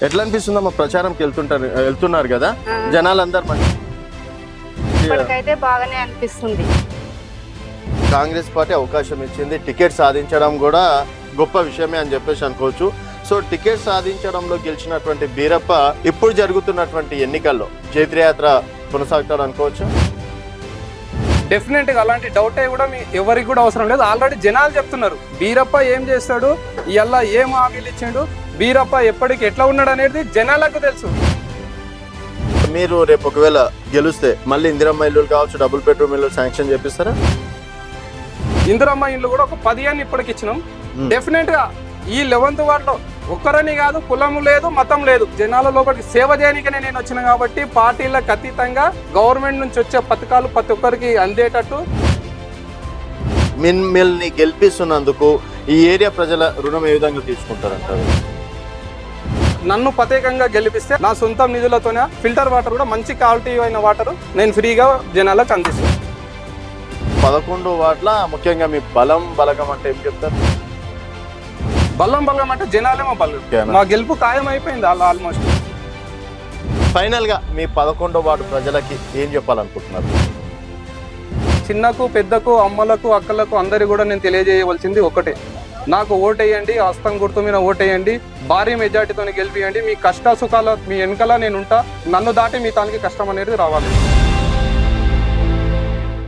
ఎట్లా అనిపిస్తుందమ్మా ప్రచారంకి వెళ్తున్నారు కదా జనాలందరూ మంచి ఇప్పటికైతే బాగానే అనిపిస్తుంది. కాంగ్రెస్ పార్టీ అవకాశం ఇచ్చింది, టికెట్ సాధించడం కూడా గొప్ప విషయమే అని చెప్పేసి అనుకోవచ్చు. సో టికెట్ సాధించడంలో గెలిచినటువంటి బీరప్ప ఇప్పుడు జరుగుతున్నటువంటి ఎన్నికల్లో జైత్రయాత్ర కొనసాగుతాడు అనుకోవచ్చు. డెఫినెట్గా అలాంటి డౌటే కూడా ఎవరికి కూడా అవసరం లేదు. ఆల్రెడీ జనాలు చెప్తున్నారు బీరప్ప ఏం చేస్తాడు, ఇలా ఏం హామీలు ఇచ్చిండు, బీరప్ప ఎప్పటికి ఎట్లా ఉన్నాడు అనేది జనాలకు తెలుసు. మీరు రేపు ఒకవేళ గెలిస్తే మళ్ళీ ఇందిరమ్మ ఇల్లు కావచ్చు, డబుల్ బెడ్రూమ్ ఇల్లు శాంక్షన్ చేపిస్తారా? ఇందిరమ్మ ఇల్లు కూడా ఒక 10 ఇప్పటికి ఇచ్చినాం. డెఫినెట్ గా ఈ 11th వార్డులో ఒక్కరని కాదు, కులము లేదు, మతం లేదు, జనాలలో ఒకటి సేవ చేయడానికనే నేను వచ్చిన కాబట్టి పార్టీలకు అతీతంగా గవర్నమెంట్ నుంచి వచ్చే పథకాలు ప్రతి ఒక్కరికి అందేటట్టు. మిమ్మల్ని గెలిపిస్తున్నందుకు ఈ ఏరియా ప్రజల రుణం ఏ విధంగా తీసుకుంటారంటారు? నన్ను ప్రత్యేకంగా గెలిపిస్తే నా సొంత నిధులతోనే ఫిల్టర్ వాటర్ కూడా మంచి క్వాలిటీ అయిన వాటర్ నేను ఫ్రీగా జనాలకు అందిస్తాను. 11 వార్డుల ముఖ్యంగా మీ బలగం అంటే ఏం చెప్తారు? బలం అంటే జనాలేమో బలం. మా గెలుపు ఖాయం అయిపోయింది ఆల్మోస్ట్. ఫైనల్ గా మీ 11వ వార్డు ప్రజలకి ఏం చెప్పాలనుకుంటున్నారు? చిన్నకు పెద్దకు అమ్మలకు అక్కలకు అందరి కూడా నేను తెలియజేయవలసింది ఒకటే, నాకు ఓటేయండి, హస్తం గుర్తు మీద ఓటేయండి, భారీ మెజార్టీతో గెలిపియండి. మీ కష్ట సుఖాల మీ వెనకాల నేను ఉంటా, నన్ను దాటి మీ తానికి కష్టం అనేది రావాలి.